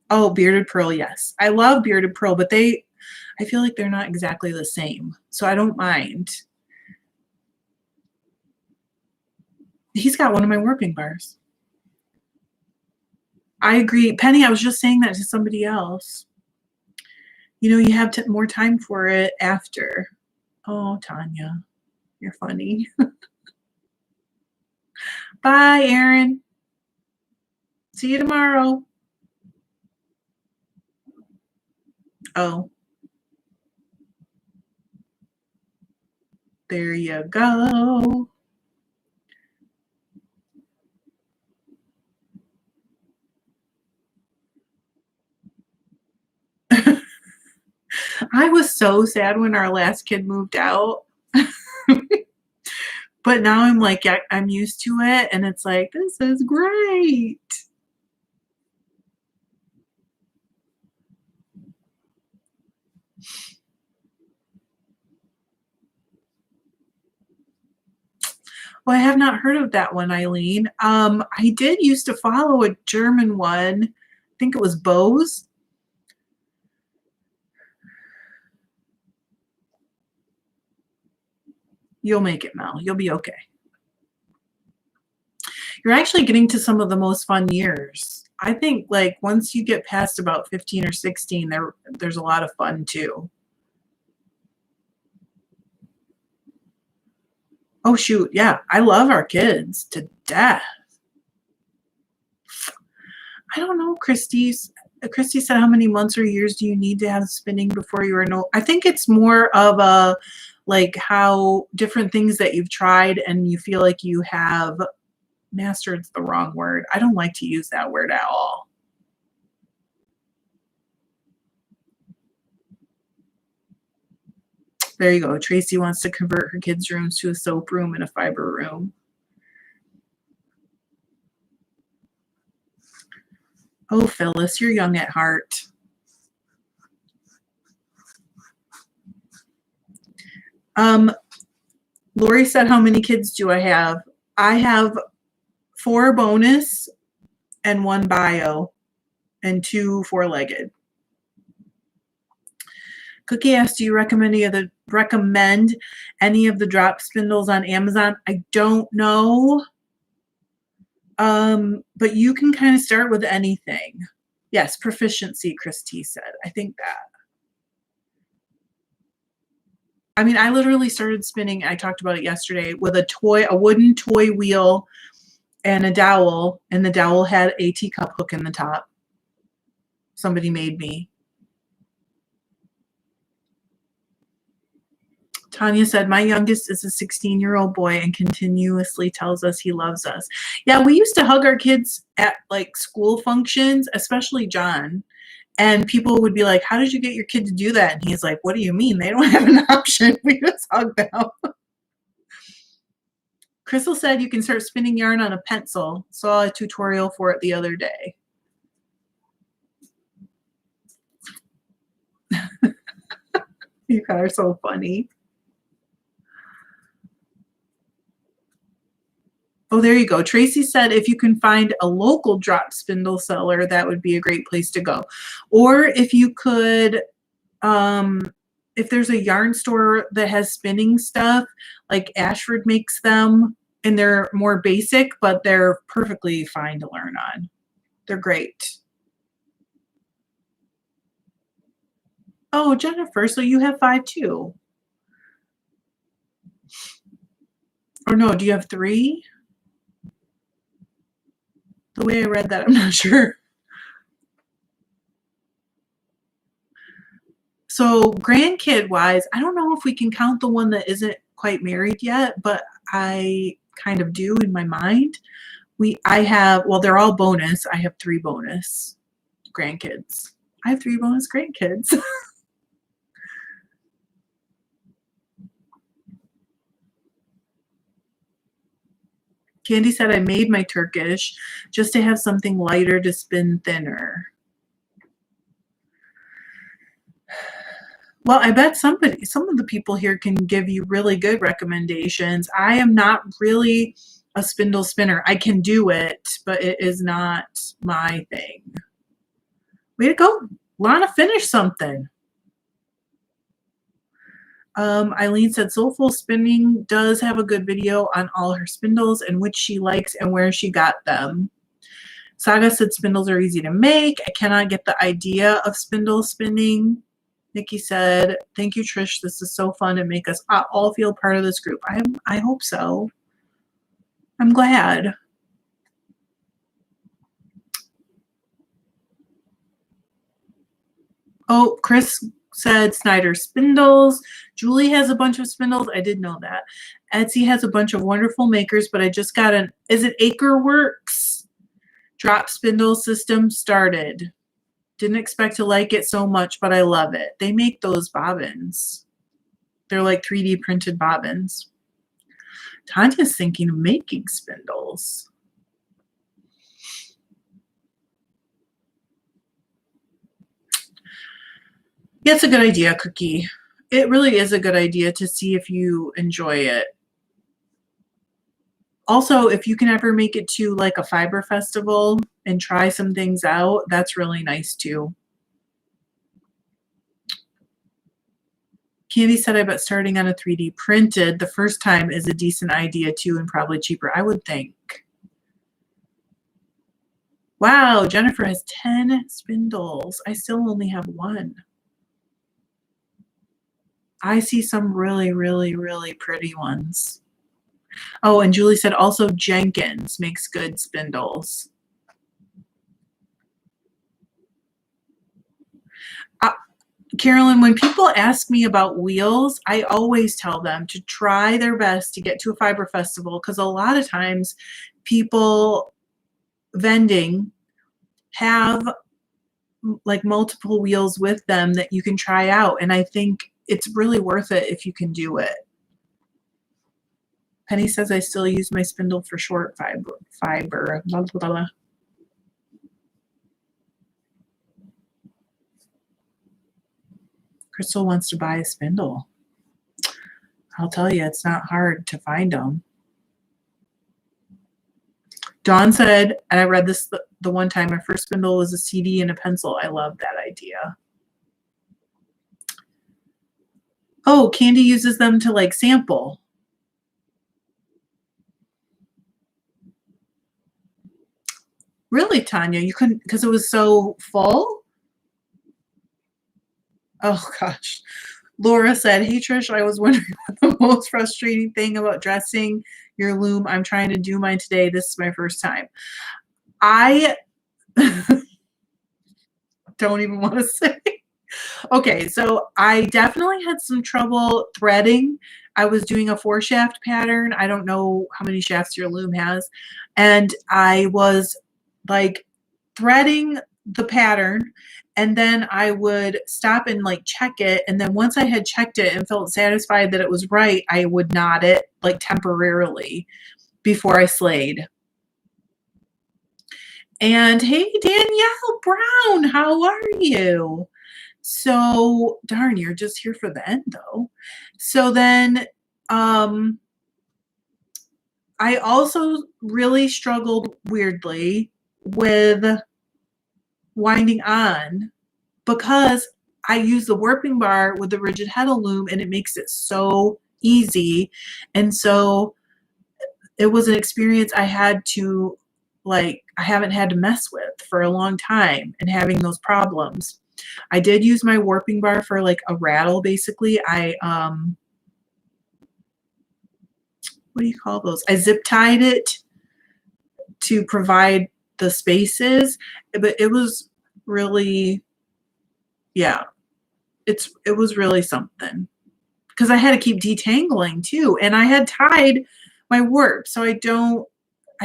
Oh, Bearded Pearl, yes. I love Bearded Pearl, but I feel like they're not exactly the same. So I don't mind. He's got one of my warping bars. I agree. Penny, I was just saying that to somebody else. You know, you have more time for it after. Oh, Tanya, you're funny. Bye, Erin. See you tomorrow. Oh. There you go. I was so sad when our last kid moved out. But now I'm like, I'm used to it, and it's like, this is great. Well, I have not heard of that one, Eileen. I did used to follow a German one. I think it was Bose. You'll make it, Mel. You'll be okay. You're actually getting to some of the most fun years. I think, like, once you get past about 15 or 16, there's a lot of fun too. Oh shoot, yeah, I love our kids to death. I don't know, Christy said, how many months or years do you need to have spinning before you are no? I think it's more of a, like, how different things that you've tried and you feel like you have mastered's the wrong word. I don't like to use that word at all. There you go. Tracy wants to convert her kids' rooms to a soap room and a fiber room. Oh, Phyllis, you're young at heart. Lori said, how many kids do I have? I have 4 bonus and 1 bio and 2 four-legged. Cookie asked, do you recommend any of the drop spindles on Amazon? I don't know. But you can kind of start with anything. Yes, proficiency, Christy said. I think that. I mean, I literally started spinning, I talked about it yesterday, with a wooden toy wheel and a dowel, and the dowel had a teacup hook in the top. Somebody made me. Tanya said, my youngest is a 16-year-old boy and continuously tells us he loves us. Yeah, we used to hug our kids at like school functions, especially John. And people would be like, how did you get your kid to do that? And he's like, what do you mean? They don't have an option. We just hug them. Crystal said you can start spinning yarn on a pencil. Saw a tutorial for it the other day. You guys are so funny. Oh, there you go. Tracy said if you can find a local drop spindle seller, that would be a great place to go. Or if you could, if there's a yarn store that has spinning stuff, like Ashford makes them, and they're more basic, but they're perfectly fine to learn on. They're great. Oh, Jennifer, so you have 5 too. Or no, do you have 3? The way I read that, I'm not sure. So grandkid-wise, I don't know if we can count the one that isn't quite married yet, but I kind of do in my mind. I have, well, they're all bonus. I have 3 bonus grandkids. I have 3 bonus grandkids. Candy said, I made my Turkish just to have something lighter to spin thinner. Well, I bet some of the people here can give you really good recommendations. I am not really a spindle spinner. I can do it, but it is not my thing. Way to go. Lana, finish something. Eileen said Soulful Spinning does have a good video on all her spindles and which she likes and where she got them. Saga said spindles are easy to make. I cannot get the idea of spindle spinning. Nikki said, thank you, Trish. This is so fun to make us all feel part of this group. I hope so. I'm glad. Oh, Chris said Snyder spindles. Julie has a bunch of spindles. I did know that. Etsy has a bunch of wonderful makers, but I just got is it Acreworks? Drop spindle system started. Didn't expect to like it so much, but I love it. They make those bobbins. They're like 3D printed bobbins. Tanya's thinking of making spindles. Yeah, it's a good idea, Cookie. It really is a good idea to see if you enjoy it. Also, if you can ever make it to like a fiber festival and try some things out, that's really nice too. Candy said, I bet starting on a 3D printed the first time is a decent idea too and probably cheaper, I would think. Wow, Jennifer has 10 spindles. I still only have 1. I see some really, really, really pretty ones. Oh, and Julie said also Jenkins makes good spindles. Carolyn, when people ask me about wheels, I always tell them to try their best to get to a fiber festival because a lot of times people vending have like multiple wheels with them that you can try out. And I think it's really worth it if you can do it. Penny says, I still use my spindle for short fiber. Blah, blah, blah. Crystal wants to buy a spindle. I'll tell you, it's not hard to find them. Dawn said, and I read this the one time, my first spindle was a CD and a pencil. I love that idea. Oh, Candy uses them to like sample. Really, Tanya? You couldn't because it was so full? Oh gosh. Laura said, "Hey Trish, I was wondering what the most frustrating thing about dressing your loom. I'm trying to do mine today. This is my first time." I don't even want to say. Okay, so I definitely had some trouble threading. I was doing a 4-shaft pattern. I don't know how many shafts your loom has. And I was like threading the pattern, and then I would stop and like check it. And then once I had checked it and felt satisfied that it was right, I would knot it like temporarily before I slayed. And hey, Danielle Brown, how are you? So, darn, you're just here for the end though. So then, I also really struggled weirdly with winding on because I use the warping bar with the rigid heddle loom and it makes it so easy. And so it was an experience I had to like, I haven't had to mess with for a long time and having those problems. I did use my warping bar for like a rattle basically. I what do you call those? I zip tied it to provide the spaces, but it was really, yeah, it was really something because I had to keep detangling too, and I had tied my warp, so I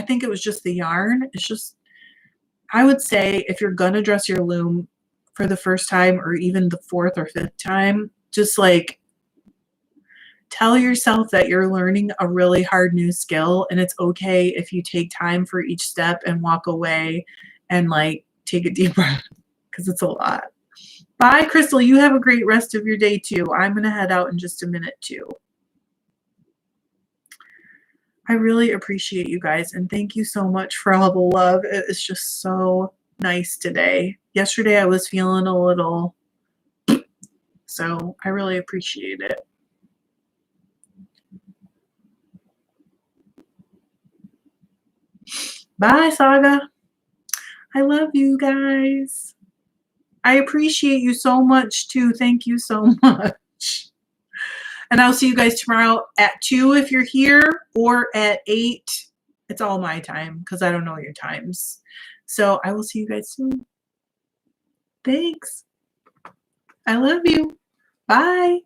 think it was just the yarn. It's just, I would say if you're gonna dress your loom for the first time or even the 4th or 5th time, just like tell yourself that you're learning a really hard new skill, and it's okay if you take time for each step and walk away and like take a deep breath because it's a lot. Bye, Crystal. You have a great rest of your day too. I'm going to head out in just a minute too. I really appreciate you guys, and thank you so much for all the love. It is just so nice today. Yesterday I was feeling a little, so I really appreciate it. Bye, Saga. I love you guys. I appreciate you so much too. Thank you so much. And I'll see you guys tomorrow at 2 if you're here, or at 8. It's all my time because I don't know your times. So I will see you guys soon. Thanks. I love you. Bye.